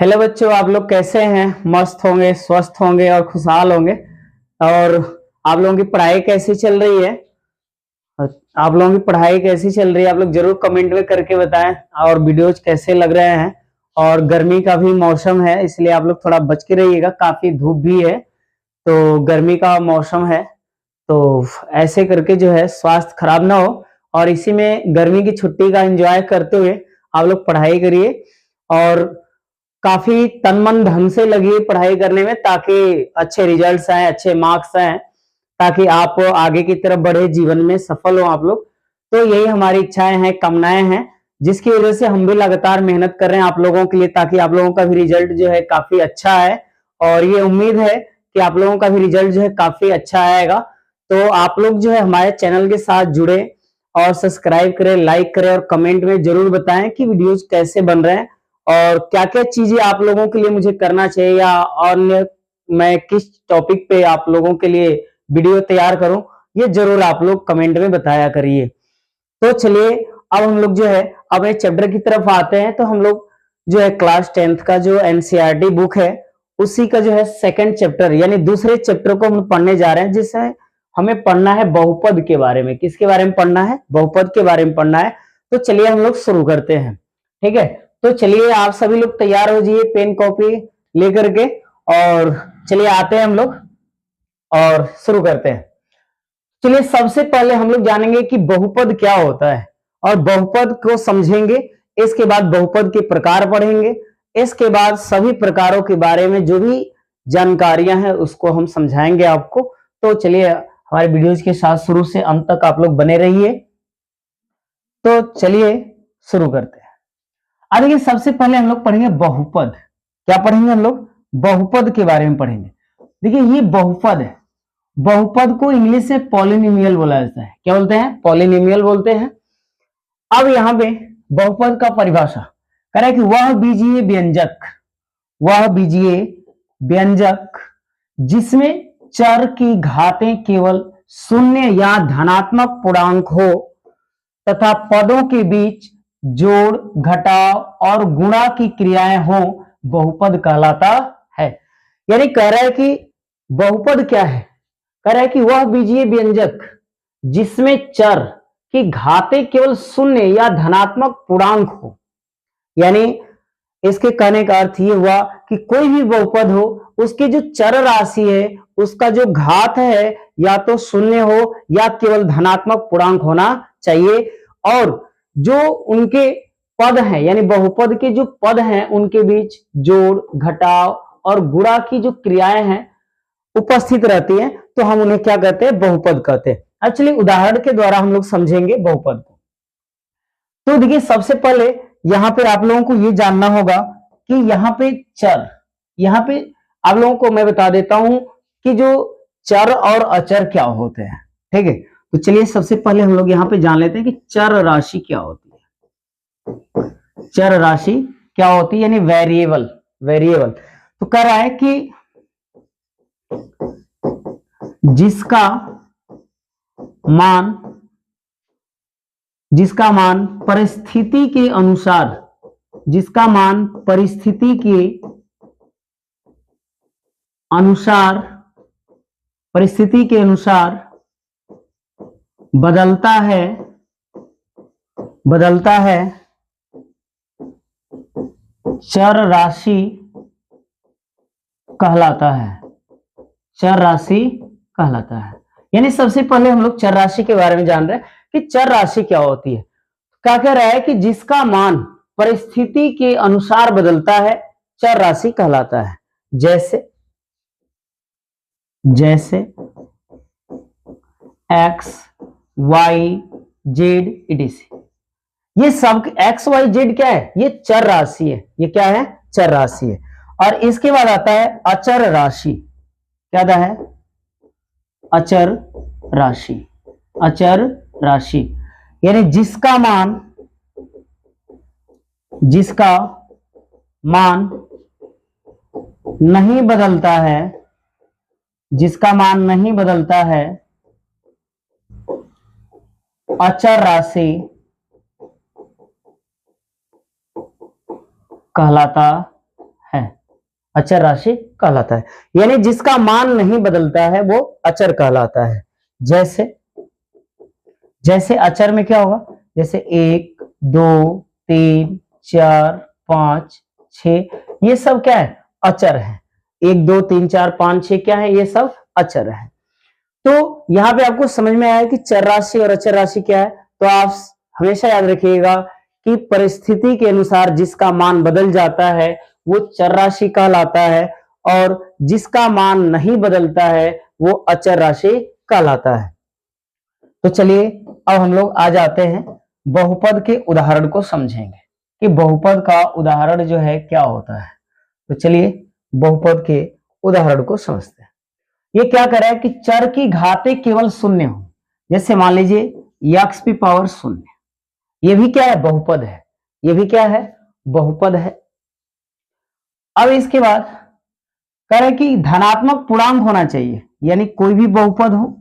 Hello बच्चों, आप लोग कैसे हैं? मस्त होंगे, स्वस्थ होंगे और खुशहाल होंगे। और आप लोगों की पढ़ाई कैसी चल रही है? आप लोगों की पढ़ाई कैसी चल रही है? आप लोग जरूर कमेंट में करके बताएं। और वीडियोज कैसे लग रहे हैं। और गर्मी का भी मौसम है, इसलिए आप लोग थोड़ा बच के रहिएगा, काफी धूप भी है। तो गर्मी का मौसम है, तो ऐसे करके जो है स्वास्थ्य खराब ना हो। और इसी में गर्मी की छुट्टी का एंजॉय करते हुए आप लोग पढ़ाई करिए और काफी तन मन धन से लगी पढ़ाई करने में, ताकि अच्छे रिजल्ट्स आए, अच्छे मार्क्स आए, ताकि आप आगे की तरफ बढ़े, जीवन में सफल हो आप लोग। तो यही हमारी इच्छाएं हैं, कामनाएं हैं, जिसकी वजह से हम भी लगातार मेहनत कर रहे हैं आप लोगों के लिए, ताकि आप लोगों का भी रिजल्ट जो है काफी अच्छा है। और ये उम्मीद है कि आप लोगों का भी रिजल्ट जो है काफी अच्छा आएगा। तो आप लोग जो है हमारे चैनल के साथ जुड़े और सब्सक्राइब करें, लाइक करें और कमेंट में जरूर बताएं कि वीडियोज कैसे बन रहे हैं और क्या क्या चीजें आप लोगों के लिए मुझे करना चाहिए, या अन्य मैं किस टॉपिक पे आप लोगों के लिए वीडियो तैयार करूं, ये जरूर आप लोग कमेंट में बताया करिए। तो चलिए, अब हम लोग जो है अपने चैप्टर की तरफ आते हैं। तो हम लोग जो है क्लास 10th का जो एनसीईआरटी बुक है, उसी का जो है सेकंड चैप्टर यानी दूसरे चैप्टर को हम पढ़ने जा रहे हैं, जिससे हमें पढ़ना है बहुपद के बारे में। किसके बारे में पढ़ना है? बहुपद के बारे में पढ़ना है। तो चलिए हम लोग शुरू करते हैं। ठीक है, तो चलिए आप सभी लोग तैयार हो जाइए पेन कॉपी लेकर के, और चलिए आते हैं हम लोग और शुरू करते हैं। चलिए, सबसे पहले हम लोग जानेंगे कि बहुपद क्या होता है और बहुपद को समझेंगे। इसके बाद बहुपद के प्रकार पढ़ेंगे। इसके बाद सभी प्रकारों के बारे में जो भी जानकारियां हैं उसको हम समझाएंगे आपको। तो चलिए, हमारे वीडियोज के साथ शुरू से अंत तक आप लोग बने रहिए। तो चलिए शुरू करते हैं। अब देखिए, सबसे पहले हम लोग पढ़ेंगे बहुपद। क्या पढ़ेंगे हम लोग? बहुपद के बारे में पढ़ेंगे। देखिए, ये बहुपद है। बहुपद को इंग्लिश में पॉलिनोमियल बोला जाता है। क्या बोलते हैं? पॉलिनोमियल बोलते हैं। अब यहां पे बहुपद का परिभाषा कह रहा है कि वह बीजीय व्यंजक जिसमें चर की घातें केवल शून्य या धनात्मक पूर्णांक हो तथा पदों के बीच जोड़, घटाव और गुणा की क्रियाएं हो, बहुपद कहलाता है। यानी कह रहा है कि बहुपद क्या है? कह रहा है कि वह बीजीय व्यंजक जिसमें चर की घातें केवल शून्य या धनात्मक पूर्णांक हो। यानी इसके कहने का अर्थ ये हुआ कि कोई भी बहुपद हो, उसकी जो चर राशि है उसका जो घात है या तो शून्य हो या केवल धनात्मक पूर्णांक होना चाहिए। और जो उनके पद हैं यानी बहुपद के जो पद हैं उनके बीच जोड़, घटाव और गुणा की जो क्रियाएं हैं उपस्थित रहती हैं, तो हम उन्हें क्या कहते हैं? बहुपद कहते हैं। एक्चुअली उदाहरण के द्वारा हम लोग समझेंगे बहुपद को। तो देखिए, सबसे पहले यहां पे आप लोगों को ये जानना होगा कि यहाँ पे चर, यहाँ पे आप लोगों को मैं बता देता हूं कि जो चर और अचर क्या होते हैं। ठीक है, तो चलिए सबसे पहले हम लोग यहाँ पे जान लेते हैं कि चर राशि क्या होती है। चर राशि क्या होती है? यानी वेरिएबल। वेरिएबल तो कह रहा है कि जिसका मान परिस्थिति के अनुसार, जिसका मान परिस्थिति के अनुसार बदलता है चर राशि कहलाता है। चर राशि कहलाता है। यानी सबसे पहले हम लोग चर राशि के बारे में जान रहे हैं कि चर राशि क्या होती है। क्या कह रहा है कि जिसका मान परिस्थिति के अनुसार बदलता है, चर राशि कहलाता है। जैसे एक्स, वाई, जेड etc। ये सब एक्स वाई जेड क्या है? ये चर राशि है। ये क्या है? चर राशि है। और इसके बाद आता है अचर राशि। क्या आता है? अचर राशि। अचर राशि यानी जिसका मान नहीं बदलता है, जिसका मान नहीं बदलता है, अचर राशि कहलाता है। अचर राशि कहलाता है। यानी जिसका मान नहीं बदलता है वो अचर कहलाता है। जैसे जैसे अचर में क्या होगा, जैसे 1 2 3 4 5 6, ये सब क्या है, अचर है। 1 2 3 4 5 6 क्या है, ये सब अचर है। तो यहां पे आपको समझ में आया कि चर राशि और अचर राशि क्या है। तो आप हमेशा याद रखिएगा कि परिस्थिति के अनुसार जिसका मान बदल जाता है वो चर राशि कहलाता है, और जिसका मान नहीं बदलता है वो अचर राशि कहलाता है। तो चलिए अब हम लोग आ जाते हैं बहुपद के उदाहरण को समझेंगे कि बहुपद का उदाहरण जो है क्या होता है। तो चलिए बहुपद के उदाहरण को समझते हैं। ये क्या कर रहा है कि चर की घातें केवल शून्य हो। जैसे मान लीजिए x की पावर शून्य, ये भी क्या है, बहुपद है। ये भी क्या है, बहुपद है। अब इसके बाद कह रहे हैं कि धनात्मक पूर्णांक होना चाहिए, यानी कोई भी बहुपद हो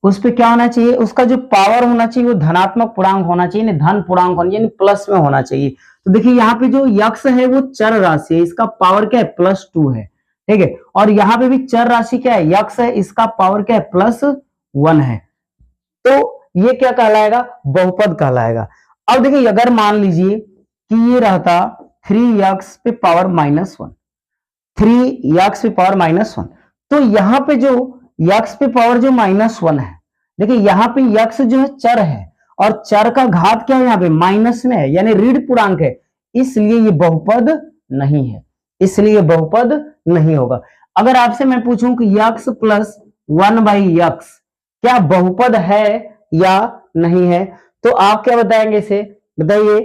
उस पे क्या होना चाहिए, उसका जो पावर होना चाहिए वो धनात्मक पूर्णांक होना चाहिए, धन पूर्णांक होना चाहिए, प्लस में होना चाहिए। तो देखिए यहाँ पे जो यक्ष है वो चर राशि है, इसका पावर क्या है, +2 है, ठीक है। और यहाँ पे भी चर राशि क्या है, यक्ष है, इसका पावर क्या है, +1 है। तो ये क्या कहलाएगा, बहुपद कहलाएगा। अब देखिए अगर मान लीजिए कि ये रहता 3x पे पावर -1, 3x पे पावर -1, तो यहाँ पे जो x पे पावर जो -1 है, देखिए यहाँ पे x जो है चर है, और चर का घात क्या है, यहाँ पे माइनस में है, यानी ऋण पूर्णांक है, इसलिए ये बहुपद नहीं है, इसलिए बहुपद नहीं होगा। अगर आपसे मैं पूछूं कि x + 1/x क्या बहुपद है या नहीं है, तो आप क्या बताएंगे इसे, बताइए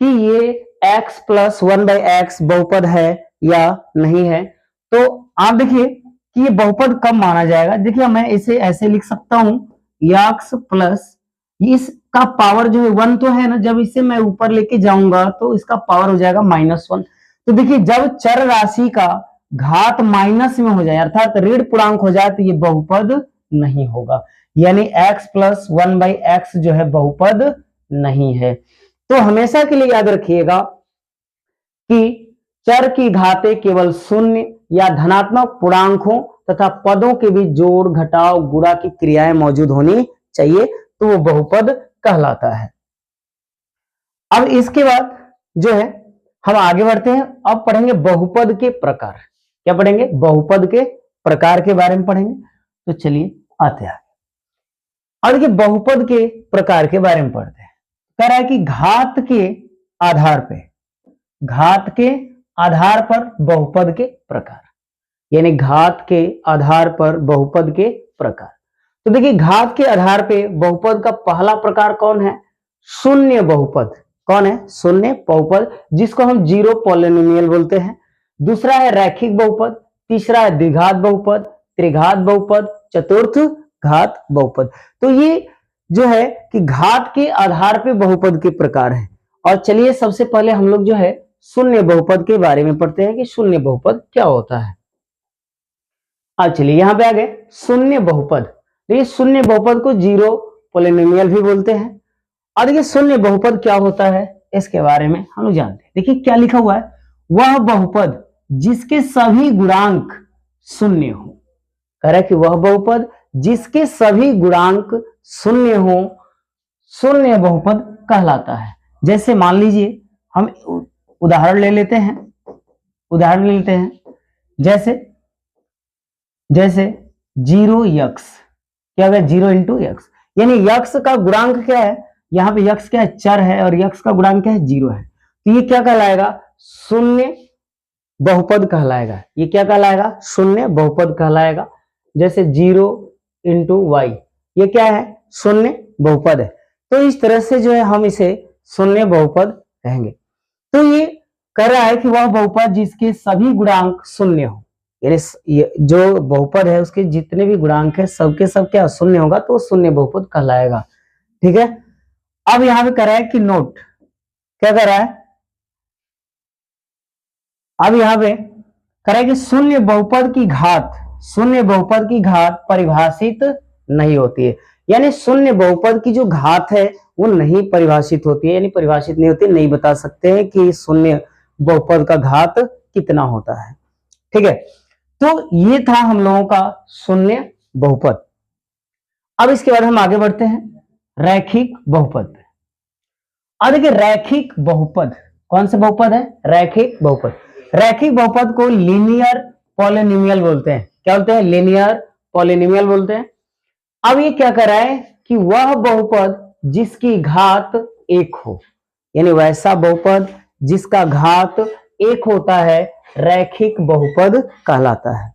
कि ये x + 1/x बहुपद है या नहीं है। तो आप देखिए कि ये बहुपद कब माना जाएगा। देखिए मैं इसे ऐसे लिख सकता हूं, x प्लस इसका पावर जो है 1 तो है ना, जब इसे मैं ऊपर लेके जाऊंगा तो इसका पावर हो जाएगा -1। तो देखिए जब चर राशि का घात माइनस में हो जाए, अर्थात ऋण पूर्णांक हो जाए, तो ये बहुपद नहीं होगा, यानी x + 1/x जो है बहुपद नहीं है। तो हमेशा के लिए याद रखिएगा कि चर की घातें केवल शून्य या धनात्मक पूर्णांक हो तथा पदों के बीच जोड़ घटाव गुणा की क्रियाएं मौजूद होनी चाहिए, तो वो बहुपद कहलाता है। अब इसके बाद जो है हम आगे बढ़ते हैं, अब पढ़ेंगे बहुपद के प्रकार। क्या पढ़ेंगे, बहुपद के प्रकार के बारे में पढ़ेंगे। तो चलिए आते हैं और देखिए बहुपद के प्रकार के बारे में पढ़ते हैं। कह रहा है कि घात के आधार पर बहुपद के प्रकार, यानी घात के आधार पर बहुपद के प्रकार। तो देखिए घात के आधार पे बहुपद का पहला प्रकार कौन है, शून्य बहुपद। कौन है, शून्य बहुपद, जिसको हम जीरो पॉलिनोमियल बोलते हैं। दूसरा है रैखिक बहुपद, तीसरा है द्विघात बहुपद, त्रिघात बहुपद, चतुर्थ घात बहुपद। तो ये जो है कि घात के आधार पे बहुपद के प्रकार है। और चलिए सबसे पहले हम लोग जो है शून्य बहुपद के बारे में पढ़ते हैं कि शून्य बहुपद क्या होता है। अब चलिए यहां पे आ गए शून्य बहुपद। देखिए शून्य बहुपद को जीरो पॉलिनोमियल भी बोलते हैं। और देखिए शून्य बहुपद क्या होता है इसके बारे में हम लोग जानते हैं। देखिए क्या लिखा हुआ है, वह बहुपद जिसके सभी गुणांक शून्य हो। कह रहा है कि वह बहुपद जिसके सभी गुणांक शून्य हो, शून्य बहुपद कहलाता है। जैसे मान लीजिए हम उदाहरण ले लेते हैं, जैसे 0x, क्या होगा 0 × x, यानी x का गुणांक क्या है, यहाँ पे x क्या है, चर है, और x का गुणांक क्या है, 0 है। तो ये क्या कहलाएगा, शून्य बहुपद कहलाएगा। ये क्या कहलाएगा, शून्य बहुपद कहलाएगा। जैसे 0 × y, ये क्या है, शून्य बहुपद है। तो इस तरह से जो है हम इसे शून्य बहुपद कहेंगे। तो ये कह रहा है कि वह बहुपद जिसके सभी गुणांक शून्य हो, यानी जो बहुपद है उसके जितने भी गुणांक है सबके सब क्या शून्य होगा, तो शून्य बहुपद कहलाएगा। ठीक है। अब यहां पे कह रहा है कि नोट, क्या कर रहा है, अब यहां पे कह रहा है कि शून्य बहुपद की घात परिभाषित नहीं होती है। यानी शून्य बहुपद की जो घात है वो नहीं परिभाषित होती है, यानी परिभाषित नहीं होती, नहीं बता सकते हैं कि शून्य बहुपद का घात कितना होता है। ठीक है, तो ये था हम लोगों का शून्य बहुपद। अब इसके बाद हम आगे बढ़ते हैं रैखिक बहुपद। अब देखिए रैखिक बहुपद कौन सा बहुपद है? रैखिक बहुपद। रैखिक बहुपद को लीनियर पॉलिनोमियल बोलते हैं। क्या बोलते हैं? लीनियर पॉलिनोमियल बोलते हैं। अब ये क्या कर रहा है कि वह बहुपद जिसकी घात एक हो, यानी वैसा बहुपद जिसका घात एक होता है रैखिक बहुपद कहलाता है।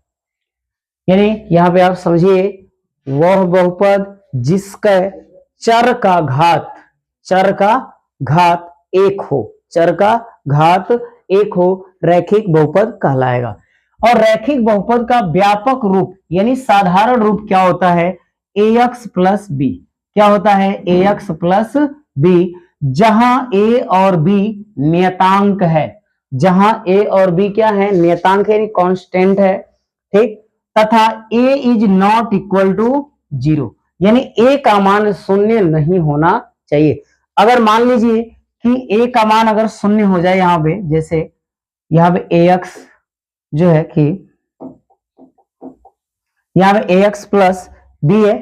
यानी यहां पे आप समझिए वह बहुपद जिसका चर का घात एक हो, चर का घात एक हो रैखिक बहुपद कहलाएगा। और रैखिक बहुपद का व्यापक रूप यानी साधारण रूप क्या होता है? ax plus B. क्या होता है? ax प्लस बी, जहां a और b नियतांक है, जहां a और b क्या है? नियतांक है, कांस्टेंट है। ठीक, तथा a is not equal to 0, यानी a का मान शून्य नहीं होना चाहिए। अगर मान लीजिए कि a का मान अगर शून्य हो जाए, यहां पे जैसे यहां पे ax जो है कि यहां पे ax प्लस बी है,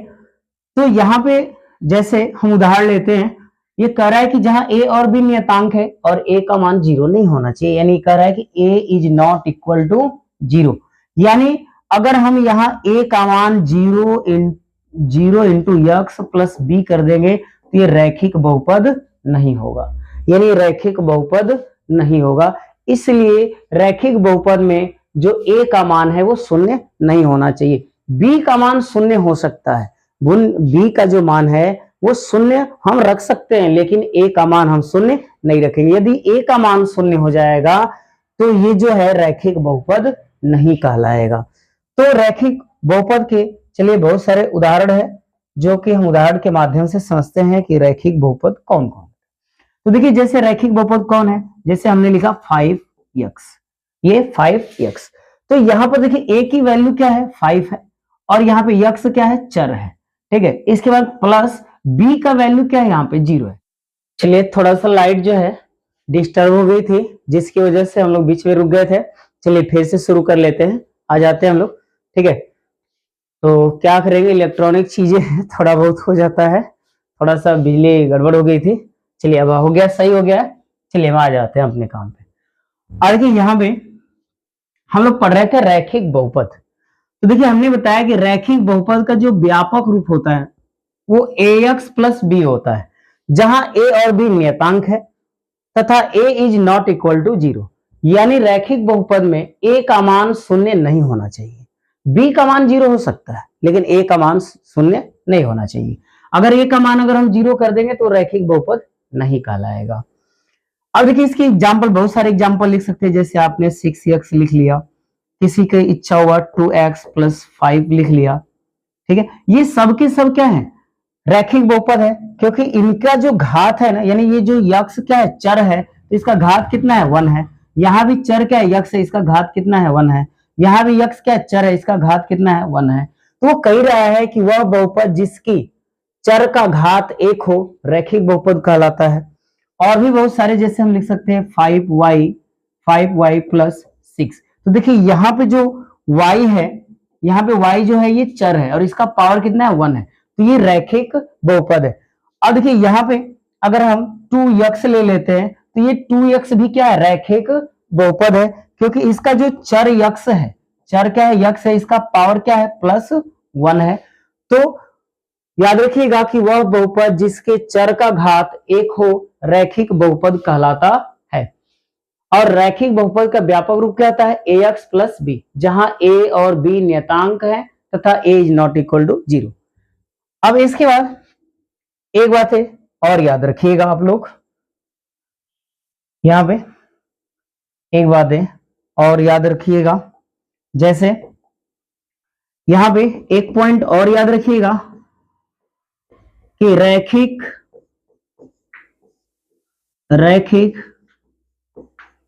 तो यहां पे जैसे हम उदाहरण लेते हैं, ये कह रहा है कि जहां a और b नियतांक है और a का मान 0 नहीं होना चाहिए, यानी कह रहा है कि a is not equal to 0। यानी अगर हम यहाँ a का मान 0 इंटू यक्स प्लस बी कर देंगे तो ये रैखिक बहुपद नहीं होगा, यानी रैखिक बहुपद नहीं होगा। इसलिए रैखिक बहुपद में जो a का मान है वो शून्य नहीं होना चाहिए। b का मान शून्य हो सकता है, b का जो मान है वो शून्य हम रख सकते हैं, लेकिन a का मान हम शून्य नहीं रखेंगे। यदि a का मान शून्य हो जाएगा तो ये जो है रैखिक बहुपद नहीं कहलाएगा। तो रैखिक बहुपद के चलिए बहुत सारे उदाहरण है जो कि हम उदाहरण के माध्यम से समझते हैं कि रैखिक बहुपद कौन कौन। तो देखिए जैसे रैखिक बहुपद कौन है, जैसे हमने लिखा 5x, ये 5x, तो यहां पर देखिए a की वैल्यू क्या है? 5 है, और यहाँ पे x क्या है? चर है। ठीक है, इसके बाद प्लस b का वैल्यू क्या है? यहाँ पे 0 है। चलिए थोड़ा सा लाइट जो है डिस्टर्ब हो गई थी, जिसकी वजह से हम लोग बीच में रुक गए थे। चलिए फिर से शुरू कर लेते हैं, आ जाते हैं हम लोग। ठीक है, तो क्या करेंगे, इलेक्ट्रॉनिक चीजें थोड़ा बहुत हो जाता है, थोड़ा सा बिजली गड़बड़ हो गई थी। चलिए अब हो गया, सही हो गया। चलिए हम आ जाते हैं अपने काम पे। आगे यहाँ पे हम लोग पढ़ रहे थे रैखिक बहुपद। तो देखिए हमने बताया कि रैखिक बहुपद का जो व्यापक रूप होता है वो ax प्लस बी होता है, जहां a और b नियतांक है तथा a is not equal to 0, यानी रैखिक बहुपद में a का मान शून्य नहीं होना चाहिए। b का मान 0 हो सकता है, लेकिन a का मान शून्य नहीं होना चाहिए। अगर a का मान अगर हम 0 कर देंगे तो रैखिक बहुपद नहीं कहलाएगा। अब देखिए इसकी एग्जाम्पल, बहुत सारे एग्जाम्पल लिख सकते हैं। जैसे आपने 6x लिख लिया, किसी की इच्छा हुआ 2x प्लस 5 लिख लिया। ठीक है, ये सब के सब क्या है? रैखिक बहुपद है, क्योंकि इनका जो घात है ना, यानी ये जो यक्ष क्या है? चर है, तो इसका घात कितना है? 1 है। यहाँ भी चर क्या है? यक्ष है, इसका घात कितना है? 1 है। यहाँ भी यक्ष क्या है? चर है, इसका घात कितना है? 1 है। तो वो कह रहा है कि वह बहुपद जिसकी चर का घात 1 हो रैखिक बहुपद कहलाता है। और भी बहुत सारे, जैसे हम लिख सकते हैं 5y प्लस 6। तो देखिए यहाँ पे जो y है, यहाँ पे y जो है ये चर है और इसका पावर कितना है? 1 है, तो ये रैखिक बहुपद है। अब देखिए यहाँ पे अगर हम 2x ले लेते हैं तो ये 2x भी क्या है? रैखिक बहुपद है, क्योंकि इसका जो चर x है, चर क्या है? x है, इसका पावर क्या है? प्लस 1 है। तो याद रखिएगा कि वह बहुपद जिसके चर का घात 1 हो रैखिक बहुपद कहलाता है। और रैखिक बहुपद का व्यापक रूप क्या होता है? ax प्लस b, जहां a और b नियतांक है तथा a is not equal to 0। अब इसके बाद एक बात है और याद रखिएगा आप लोग, यहां पे एक बात है और याद रखिएगा, जैसे यहां पे एक पॉइंट और याद रखिएगा कि रैखिक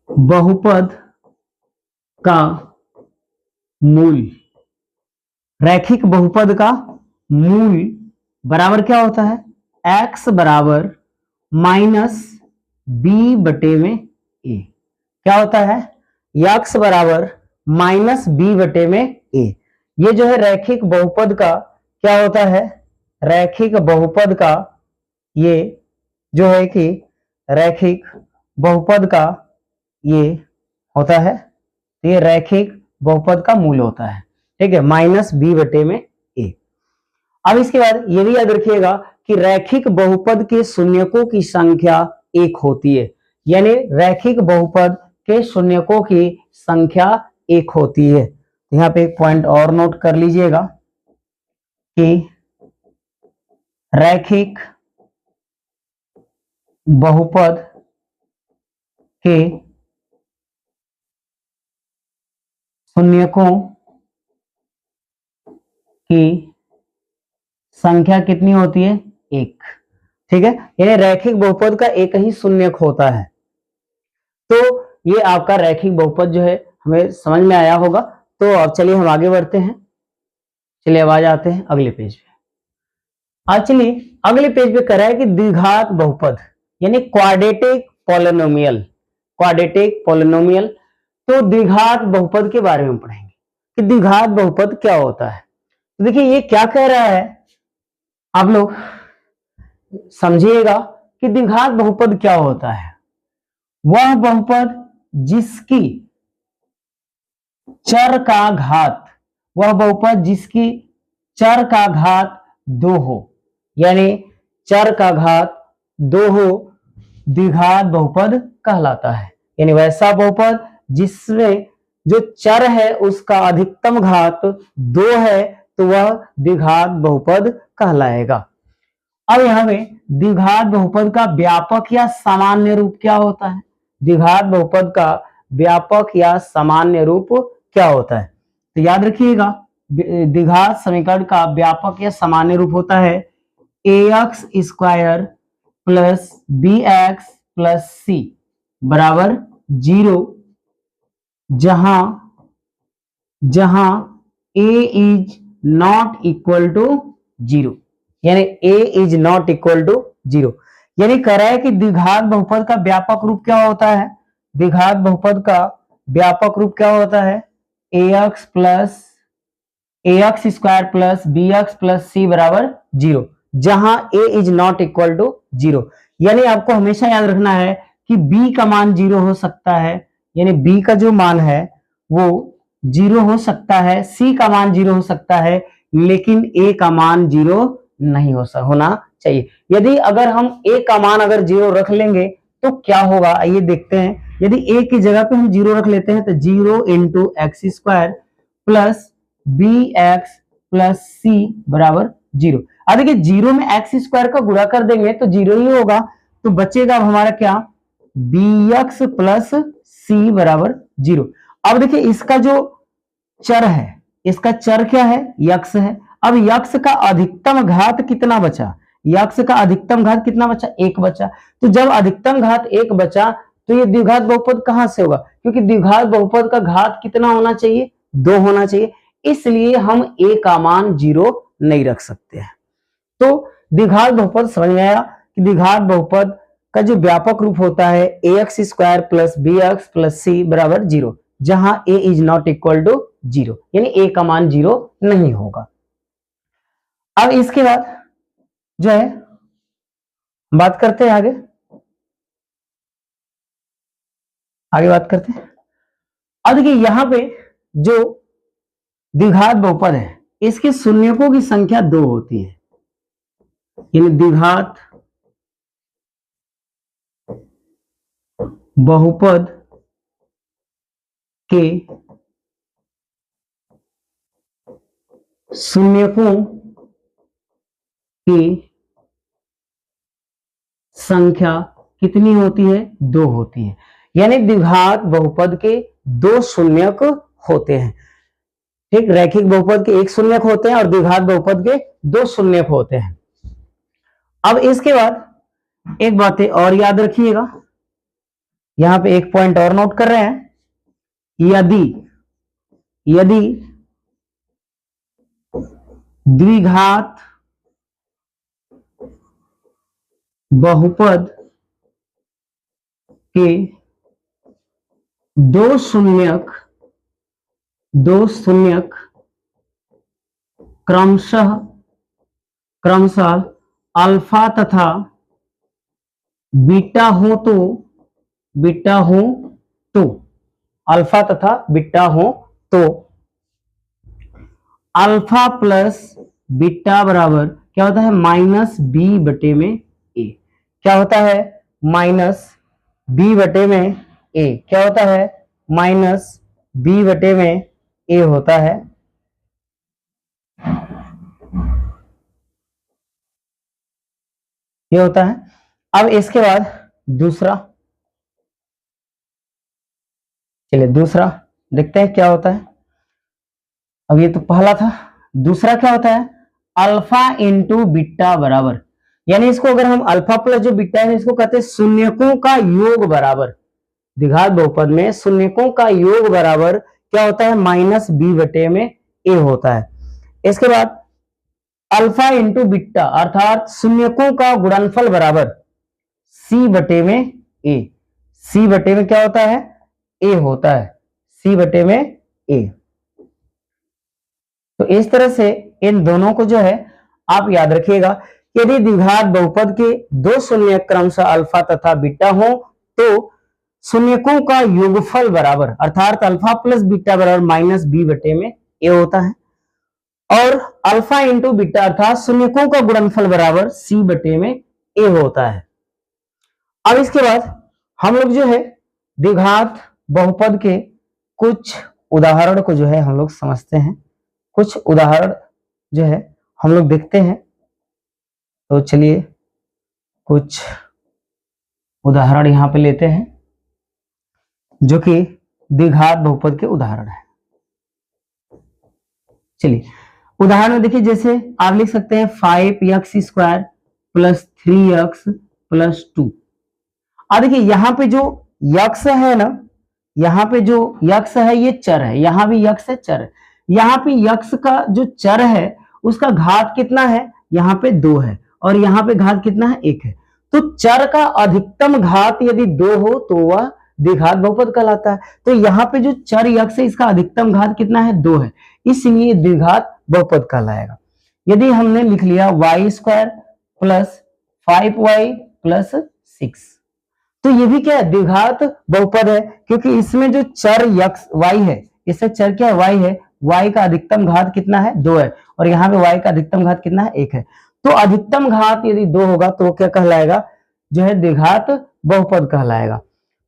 बहुपद का मूल, रैखिक बहुपद का मूल बराबर क्या होता है? x बराबर माइनस b बटे में a। क्या होता है, यक्स बराबर माइनस बी बटे में ए। ये जो है रैखिक बहुपद का क्या होता है, रैखिक बहुपद का ये जो है कि रैखिक बहुपद का ये होता है, ये रैखिक बहुपद का मूल होता है, ठीक है, माइनस बी बटे में ए। अब इसके बाद ये भी याद रखिएगा कि रैखिक बहुपद के शून्यकों की संख्या एक होती है, यानी रैखिक बहुपद के शून्यकों की संख्या एक होती है। यहाँ पे एक पॉइंट और नोट कर लीजिएगा कि रैखिक बहुपद के शून्यकों की संख्या कितनी होती है, एक, ठीक है, यानी रैखिक बहुपद का एक ही शून्यक होता है। तो ये आपका रैखिक बहुपद जो है हमें समझ में आया होगा। तो अब चलिए हम आगे बढ़ते हैं, चलिए अब आ जाते हैं अगले पेज पे। आज चलिए अगले पेज पे कह रहा है कि द्विघात बहुपद यानी क्वाड्रेटिक पॉलिनोमियल, क्वाड्रेटिक पॉलिनोमियल। तो द्विघात बहुपद के बारे में पढ़ेंगे कि द्विघात बहुपद क्या होता है। तो देखिए ये क्या कह रहा है, आप लोग समझिएगा कि द्विघात बहुपद क्या होता है। वह बहुपद जिसकी चर का घात, वह बहुपद जिसकी चर का घात 2 हो, यानी चर का घात 2 हो, द्विघात बहुपद कहलाता है। यानी वैसा बहुपद जिसमें जो चर है उसका अधिकतम घात 2 है तो वह द्विघात बहुपद कहलाएगा। अब यहाँ पे द्विघात बहुपद का व्यापक या सामान्य रूप क्या होता है, द्विघात बहुपद का व्यापक या सामान्य रूप क्या होता है। तो याद रखिएगा द्विघात समीकरण का व्यापक या सामान्य रूप होता है ax square plus bx plus c बराबर 0, जहां जहां a is not equal to 0, यानी a is not equal to 0। यानी कह रहा है कि द्विघात बहुपद का व्यापक रूप क्या होता है, द्विघात बहुपद का व्यापक रूप क्या होता है, ax square plus bx plus c बराबर 0, जहां a is not equal to 0। यानी आपको हमेशा याद रखना है कि b का मान 0 हो सकता है, यानी b का जो मान है वो 0 हो सकता है, c का मान 0 हो सकता है, लेकिन a का मान 0 नहीं होना चाहिए। यदि अगर हम a का मान अगर 0 रख लेंगे तो क्या होगा, आइए देखते हैं। यदि a की जगह पे हम 0 रख लेते हैं तो 0 into x square plus bx plus c बराबर 0। अब देखिए 0 में एक्स स्क्वायर का गुणा कर देंगे तो 0 ही होगा, तो बचेगा हमारा क्या, bx प्लस c बराबर 0। अब देखिए इसका जो चर है, इसका चर क्या है, यक्स है। अब यक्स का अधिकतम घात कितना बचा, यक्स का अधिकतम घात कितना बचा, 1 बचा। तो जब अधिकतम घात 1 बचा तो ये द्विघात बहुपद कहां से होगा, क्योंकि द्विघात बहुपद का घात कितना होना चाहिए, 2 होना चाहिए, इसलिए हम a का मान 0 नहीं रख सकते हैं। तो द्विघात बहुपद समझ में आया कि द्विघात बहुपद का जो व्यापक रूप होता है ax square plus bx plus c बराबर 0, जहां a is not equal to 0, यानी a का मान 0 नहीं होगा। अब इसके बाद जो है बात करते हैं आगे बात करते हैं। अब देखिए यहां पे जो द्विघात बहुपद है इसके शून्यकों की संख्या 2 होती है, यानी द्विघात बहुपद के शून्यकों की संख्या कितनी होती है, 2 होती है। यानी द्विघात बहुपद के 2 शून्यक होते हैं, ठीक, रैखिक बहुपद के 1 शून्यक होते हैं और द्विघात बहुपद के 2 शून्यक होते हैं। अब इसके बाद एक बात और याद रखिएगा, यहां पे एक पॉइंट और नोट कर रहे हैं, यदि द्विघात बहुपद के दो शून्यक क्रमशः अल्फा तथा बीटा हो तो अल्फा तथा बीटा हो तो अल्फा प्लस बीटा बराबर क्या होता है, माइनस बी बटे में ए। क्या होता है, माइनस बी बटे में ए। क्या होता है, माइनस बी बटे में ए होता है। ये होता है। अब इसके बाद दूसरा, चलिए दूसरा देखते हैं क्या होता है। अब ये तो पहला था, दूसरा क्या होता है, अल्फा इंटू बीटा बराबर, यानी इसको अगर हम अल्फा प्लस जो बीटा है इसको कहते हैं शून्यकों का योग बराबर। द्विघात बहुपद में शून्यकों का योग बराबर क्या होता है, माइनस बी बटे में ए होता है। इसके बाद अल्फा इंटू बीटा अर्थात शून्यकों का गुणनफल बराबर सी बटे में ए। सी बटे में क्या होता है, ए होता है, सी बटे में ए। तो इस तरह से इन दोनों को जो है आप याद रखिएगा। यदि द्विघात बहुपद के दो शून्य क्रमशः अल्फा तथा बीटा हो तो शून्यकों का योगफल बराबर अर्थात अल्फा प्लस बीटा बराबर माइनस बी बटे में ए होता है, और अल्फा इंटू बीटा अर्थात शून्यकों का गुणनफल बराबर सी बटे में ए होता है। अब इसके बाद हम लोग जो है द्विघात बहुपद के कुछ उदाहरण को जो है हम लोग समझते हैं, कुछ उदाहरण जो है हम लोग देखते हैं। तो चलिए कुछ उदाहरण यहां पे लेते हैं जो कि द्विघात बहुपद के उदाहरण है। चलिए उदाहरण में देखिए, जैसे आप लिख सकते हैं 5x² प्लस 3x प्लस 2। अब देखिए यहाँ पे जो यक्स है ना, यहाँ पे जो यक्स है ये चर है, यहाँ भी यक्स है चर है। यहाँ पे यक्स का जो चर है उसका घात कितना है, यहाँ पे 2 है, और यहाँ पे घात कितना है, 1 है। तो चर का अधिकतम घात यदि 2 हो तो वह द्विघात बहुपद कहलाता है। तो यहाँ पे जो चर यक्स है इसका अधिकतम घात कितना है, 2 है, इसलिए द्विघात बहुपद कहलाएगा। यदि हमने लिख लिया y² प्लस 5y प्लस 6, तो ये भी क्या है, द्विघात बहुपद है, क्योंकि इसमें जो चर यक्स y है, इससे चर क्या है, y है, y का अधिकतम घात कितना है, 2 है, और यहाँ पे y का अधिकतम घात कितना है, 1 है। तो अधिकतम घात यदि 2 होगा तो क्या कहलाएगा, जो है द्विघात बहुपद कहलाएगा।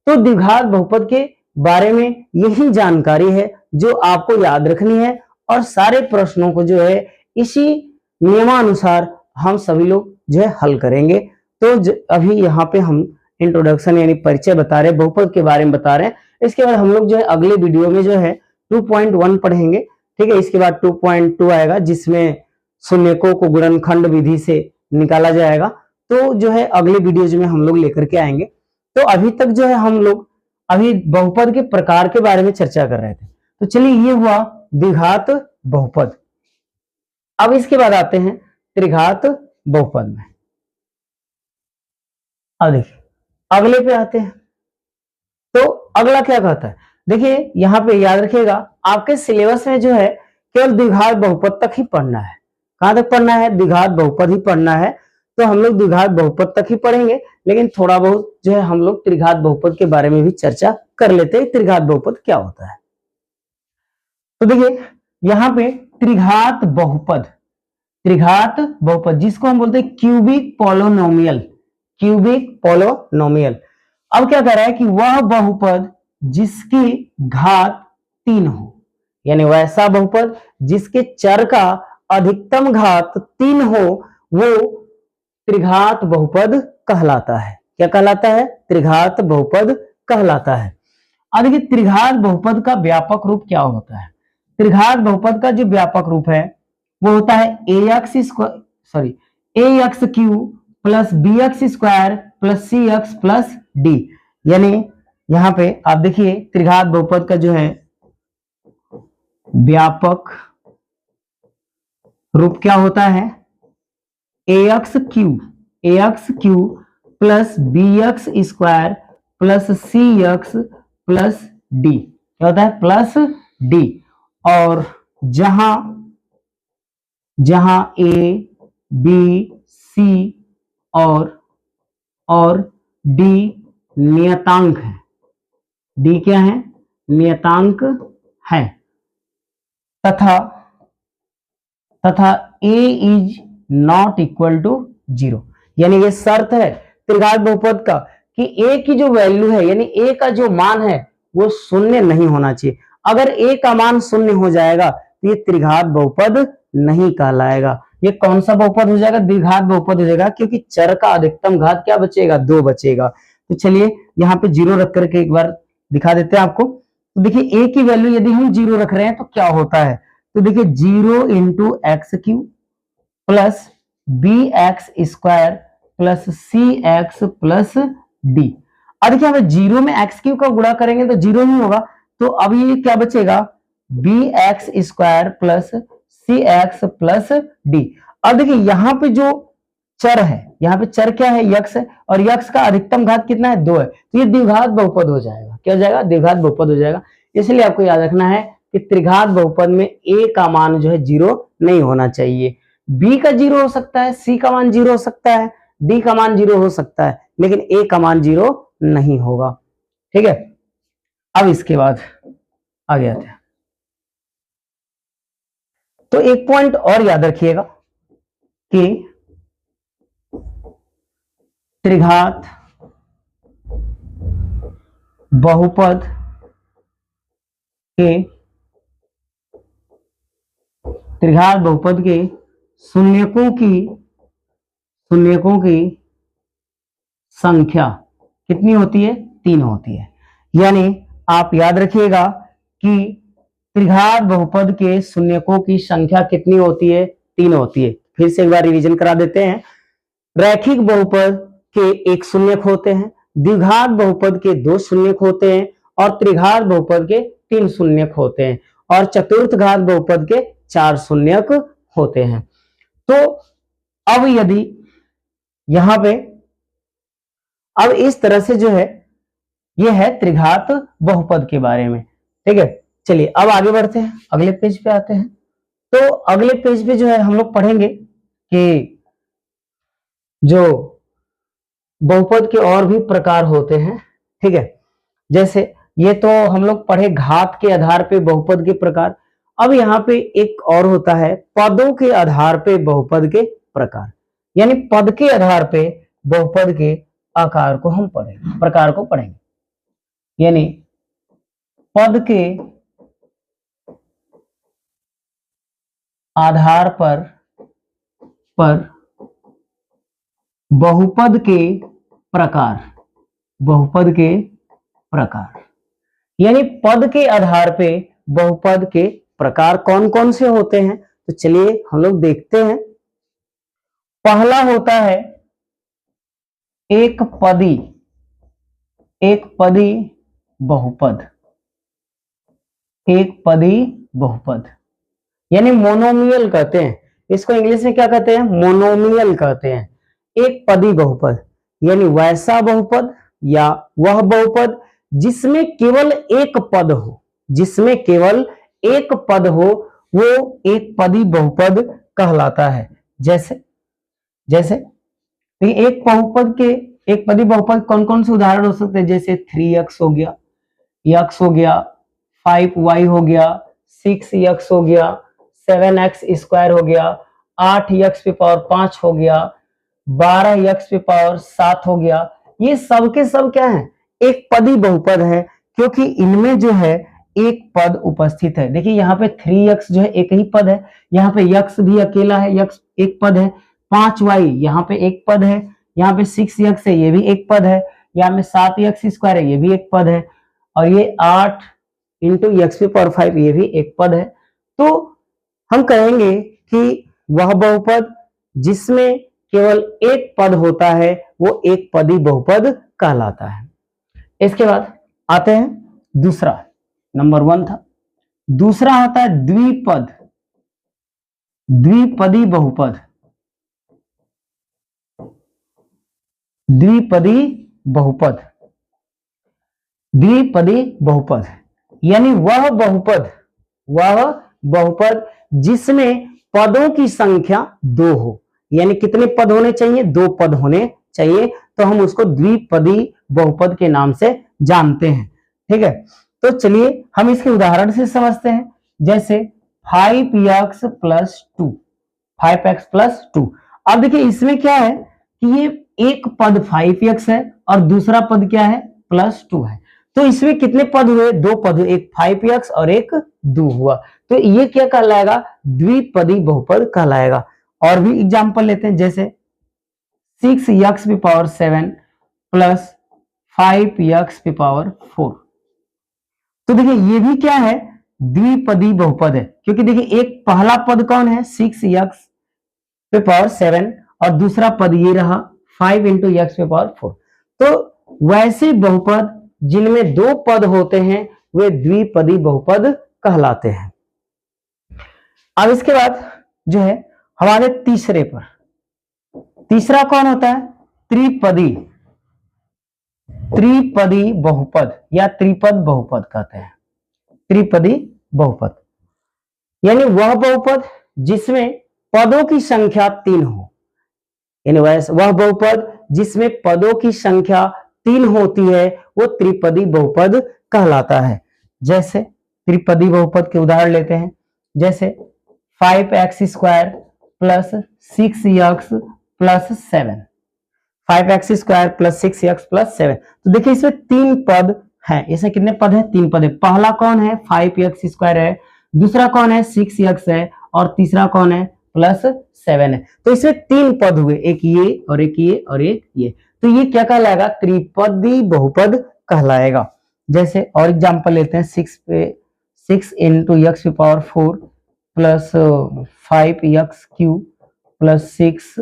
तो द्विघात बहुपद के बारे में यही जानकारी है जो आपको याद रखनी है, और सारे प्रश्नों को जो है इसी नियमानुसार हम सभी लोग जो है हल करेंगे। तो अभी यहाँ पे हम इंट्रोडक्शन यानी परिचय बता रहे हैं, बहुपद के बारे में बता रहे हैं। इसके बाद हम लोग जो है अगले वीडियो में जो है 2.1 पढ़ेंगे, ठीक है। इसके बाद 2.2 आएगा जिसमें शून्यकों को गुणनखंड विधि से निकाला जाएगा। तो जो है अगले वीडियो में हम लोग लेकर के आएंगे। तो अभी तक जो है हम लोग अभी बहुपद के प्रकार के बारे में चर्चा कर रहे थे। तो चलिए ये हुआ द्विघात बहुपद। अब इसके बाद आते हैं त्रिघात बहुपद में। अब देखिए अगले पे आते हैं। तो अगला क्या कहता है, देखिए यहाँ पे याद रखिएगा आपके सिलेबस में जो है केवल द्विघात बहुपद तक ही पढ़ना है। कहां तक पढ़ना है, द्विघात बहुपद ही पढ़ना है। तो हम लोग द्विघात बहुपद तक ही पढ़ेंगे, लेकिन थोड़ा बहुत जो है हम लोग त्रिघात बहुपद के बारे में भी चर्चा कर लेते हैं, त्रिघात बहुपद क्या होता है। तो देखिए यहाँ पे त्रिघात बहुपद जिसको हम बोलते हैं क्यूबिक पोलोनोमियल, अब क्या कर रहा है कि वह बहुपद जिसकी घात 3 हो, यानी वैसा बहुपद जिसके चर का अधिकतम घात 3 हो वो त्रिघात बहुपद कहलाता है। क्या कहलाता है, त्रिघात बहुपद कहलाता है। अब देखिए त्रिघात बहुपद का व्यापक रूप क्या होता है। त्रिघात बहुपद का जो व्यापक रूप है वो होता है ax cube plus bx² plus cx plus d। यानी यहां पे आप देखिए त्रिघात बहुपद का जो है व्यापक रूप क्या होता है, ax cube plus bx² plus cx plus D, क्या होता है प्लस डी। और जहां जहां ए बी सी और डी नियतांक है, डी क्या है नियतांक है, तथा ए इज नॉट इक्वल टू 0, यानी ये शर्त है त्रिघात बहुपद का कि ए की जो वैल्यू है यानी ए का जो मान है वो शून्य नहीं होना चाहिए। अगर ए का मान शून्य हो जाएगा तो ये त्रिघात बहुपद नहीं कहलाएगा। ये कौन सा बहुपद हो जाएगा द्विघात बहुपद हो जाएगा, क्योंकि चर का अधिकतम घात क्या बचेगा 2 बचेगा। तो चलिए यहाँ पे 0 रख करके एक बार दिखा देते हैं आपको। तो देखिए ए की वैल्यू यदि हम 0 रख रहे हैं तो क्या होता है, तो देखिए 0 into x cube plus b x square plus c x plus d. अब देखिए हमें 0 में एक्स क्यू का गुणा करेंगे तो 0 ही होगा, तो अब ये क्या बचेगा B x square plus c x plus d. अब देखिए यहाँ पे जो चर है, यहाँ पे चर क्या है यक्स है, और यक्स का अधिकतम घात कितना है 2 है, तो ये द्विघात बहुपद हो जाएगा। क्या हो जाएगा द्विघात बहुपद हो जाएगा। इसलिए आपको याद रखना है कि त्रिघात बहुपद में ए का मान जो है 0 नहीं होना चाहिए। बी का 0 हो सकता है, सी का मान 0 हो सकता है, डी का मान 0 हो सकता है, लेकिन ए का मान 0 नहीं होगा। ठीक है, अब इसके बाद आगे आते हैं। तो एक पॉइंट और याद रखिएगा कि त्रिघात बहुपद के शून्यकों की संख्या कितनी होती है 3 होती है। यानी आप याद रखिएगा कि त्रिघात बहुपद के शून्यकों की संख्या कितनी होती है 3 होती है। फिर से एक बार रिवीजन करा देते हैं। रैखिक बहुपद के 1 शून्यक होते हैं, द्विघात बहुपद के 2 शून्यक होते हैं, और त्रिघात बहुपद के 3 शून्यक होते हैं, और चतुर्थ घात बहुपद के 4 शून्यक होते हैं। तो अब यदि यहां पे अब इस तरह से जो है ये है त्रिघात बहुपद के बारे में। ठीक है, चलिए अब आगे बढ़ते हैं, अगले पेज पे आते हैं। तो अगले पेज पे जो है हम लोग पढ़ेंगे कि जो बहुपद के और भी प्रकार होते हैं। ठीक है, जैसे ये तो हम लोग पढ़े घात के आधार पे बहुपद के प्रकार। अब यहाँ पे एक और होता है पदों के आधार पे बहुपद के प्रकार, यानी पद के आधार पे बहुपद के आकार को हम पढ़ेंगे, प्रकार को पढ़ेंगे। यानी पद के आधार पर बहुपद के प्रकार, बहुपद के प्रकार, यानी पद के आधार पे बहुपद के प्रकार कौन कौन से होते हैं, तो चलिए हम लोग देखते हैं। पहला होता है एक पदी बहुपद, एक पदी बहुपद यानी मोनोमियल कहते हैं इसको, इंग्लिश में क्या कहते हैं मोनोमियल कहते हैं। एक पदी बहुपद यानी वैसा बहुपद या वह बहुपद जिसमें केवल एक पद हो, जिसमें केवल एक पद हो वो एक पदी बहुपद कहलाता है। जैसे एक बहुपद के एक पदी बहुपद कौन कौन से उदाहरण हो सकते हैं, जैसे 3x हो गया, x हो गया, 5y हो गया, 6x हो गया, 7x स्क्वायर हो गया, 8x पे पावर 5 हो गया, 12x पे पावर 7 हो गया। ये सब के सब क्या है एक पदी बहुपद है, क्योंकि इनमें जो है एक पद उपस्थित है। देखिए यहाँ पे 3x जो है एक ही पद है, यहाँ पे x भी अकेला है, x एक पद है, 5y यहाँ पे एक पद है, यहाँ पे 6x है ये भी एक पद है, यहाँ पे 7x स्क्वायर है ये भी एक पद है, और ये 8 इंटू x पे पावर 5 ये भी एक पद है। तो हम कहेंगे कि वह बहुपद जिसमें केवल एक पद होता है वो एक पदी बहुपद कहलाता है। इसके बाद आते हैं दूसरा, नंबर 1 था, दूसरा आता है द्विपदी बहुपद, द्विपदी बहुपद द्विपदी बहुपद यानी वह बहुपद जिसमें पदों की संख्या 2 हो, यानी कितने पद होने चाहिए? 2 पद होने चाहिए, तो हम उसको द्विपदी बहुपद के नाम से जानते हैं। ठीक है, तो चलिए हम इसके उदाहरण से समझते हैं। जैसे 5x + 2, 5x + 2। अब देखिए इसमें क्या है कि ये एक पद 5x है और दूसरा पद क्या है? +2 है। तो इसमें कितने पद हुए? 2 पद हुए, एक 5x और एक 2 हुआ। तो ये क्या कहलाएगा? द्विपदी बहुपद कहलाएगा। और भी एग्जांपल लेते हैं, जैसे 6x⁴ + 5x⁴। तो देखिए ये भी क्या है? द्विपदी बहुपद है, क्योंकि देखिए एक पहला पद कौन है? 6x⁴ और दूसरा पद ये रहा 5 × x⁴। तो वैसे बहुपद जिनमें 2 पद होते हैं वे द्विपदी बहुपद कहलाते हैं। अब इसके बाद जो है हमारे तीसरे पर, तीसरा कौन होता है? त्रिपदी बहुपद या त्रिपद बहुपद कहते हैं। त्रिपदी बहुपद यानी वह बहुपद जिसमें पदों की संख्या 3 हो, यानी वह बहुपद जिसमें पदों की संख्या 3 होती है वो त्रिपदी बहुपद कहलाता है। जैसे त्रिपदी बहुपद के उदाहरण लेते हैं, जैसे 5x² + 6x + 7, 5x² + 6x + 7। तो देखिए इसमें 3 पद हैं। इसमें कितने पद हैं? 3 पद है। पहला कौन है? 5x² है, दूसरा कौन है? 6x है, और तीसरा कौन है? +7 है। तो इसमें 3 पद हुए, एक ये और एक ये और एक ये। तो ये क्या कहलाएगा? त्रिपदी बहुपद कहलाएगा। जैसे और एग्जांपल लेते हैं, 6 × x⁴ + 5x³ + 6।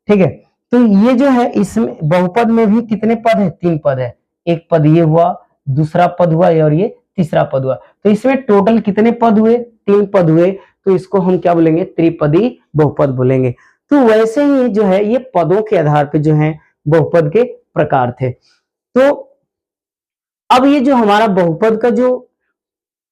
ठीक है, तो ये जो है इसमें बहुपद में भी कितने पद है? 3 पद है। एक पद ये हुआ, दूसरा पद हुआ और ये तीसरा पद हुआ। तो इसमें टोटल कितने पद हुए? 3 पद हुए। तो इसको हम क्या बोलेंगे? त्रिपदी बहुपद बोलेंगे। तो वैसे ही जो है ये पदों के आधार पे जो है बहुपद के प्रकार थे। तो अब ये जो हमारा बहुपद का जो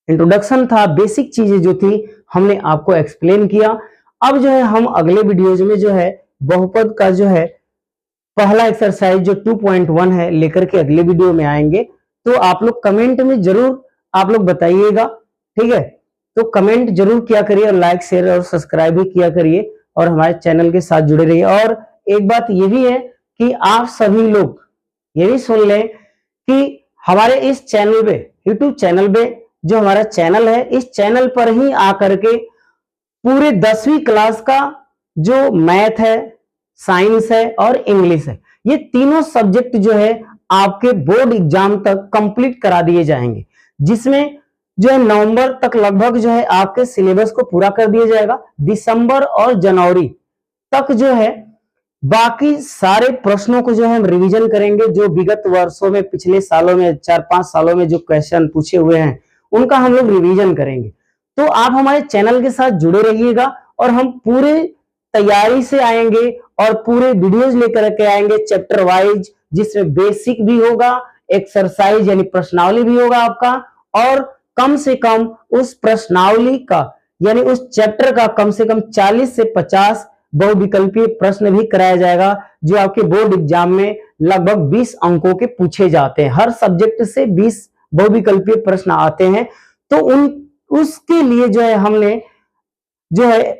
इंट्रोडक्शन था, बेसिक चीजें जो थी हमने आपको एक्सप्लेन किया। अब जो है हम अगले वीडियोज में जो है बहुपद का जो है पहला एक्सरसाइज जो 2.1 है लेकर के अगले वीडियो में आएंगे। तो आप लोग कमेंट में जरूर आप लोग बताइएगा। ठीक है, तो कमेंट जरूर किया करिए और लाइक शेयर और सब्सक्राइब भी किया करिए और हमारे चैनल के साथ जुड़े रहिए। और एक बात ये भी है कि आप सभी लोग ये भी सुन लें कि हमारे इस चैनल पे, यूट्यूब चैनल पे जो हमारा चैनल है, इस चैनल पर ही आकर के पूरे 10वीं क्लास का जो मैथ है, साइंस है और इंग्लिश है, ये तीनों सब्जेक्ट जो है आपके बोर्ड एग्जाम तक कंप्लीट करा दिए जाएंगे, जिसमें जो है नवंबर तक लगभग जो है आपके सिलेबस को पूरा कर दिया जाएगा। दिसंबर और जनवरी तक जो है बाकी सारे प्रश्नों को जो है हम रिवीजन करेंगे। जो विगत वर्षों में, पिछले सालों में, 4-5 सालों में जो क्वेश्चन पूछे हुए हैं उनका हम लोग रिवीजन करेंगे। तो आप हमारे चैनल के साथ जुड़े रहिएगा और हम पूरे तैयारी से आएंगे और पूरे वीडियोज लेकर के आएंगे चैप्टर वाइज, जिसमें बेसिक भी होगा, एक्सरसाइज यानी प्रश्नावली भी होगा आपका, और कम से कम उस प्रश्नावली का यानी उस चैप्टर का कम से कम 40 से 50 बहुविकल्पीय प्रश्न भी कराया जाएगा, जो आपके बोर्ड एग्जाम में लगभग 20 अंकों के पूछे जाते हैं। हर सब्जेक्ट से 20 बहुविकल्पीय प्रश्न आते हैं। तो उसके लिए जो है हमने जो है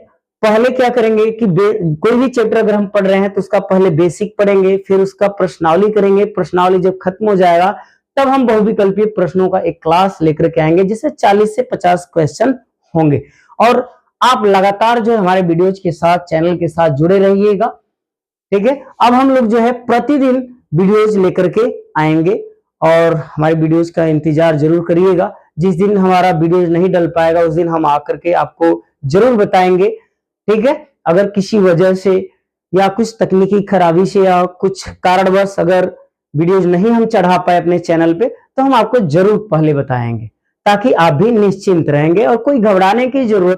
पहले क्या करेंगे कि कोई भी चैप्टर अगर हम पढ़ रहे हैं तो उसका पहले बेसिक पढ़ेंगे, फिर उसका प्रश्नावली करेंगे। प्रश्नावली जब खत्म हो जाएगा तब हम बहुविकल्पीय प्रश्नों का एक क्लास लेकर के आएंगे, जिससे 40 से 50 क्वेश्चन होंगे। और आप लगातार जो है हमारे वीडियोज के साथ, चैनल के साथ जुड़े रहिएगा। ठीक है, अब हम लोग जो है प्रतिदिन वीडियोज लेकर के आएंगे और हमारे वीडियोज का इंतजार जरूर करिएगा। जिस दिन हमारा वीडियोज नहीं डल पाएगा उस दिन हम आकर के आपको जरूर बताएंगे। ठीक है, अगर किसी वजह से या कुछ तकनीकी खराबी से या कुछ कारणवश अगर वीडियोज नहीं हम चढ़ा पाए अपने चैनल पे, तो हम आपको जरूर पहले बताएंगे, ताकि आप भी निश्चिंत रहेंगे और कोई घबराने की जरूरत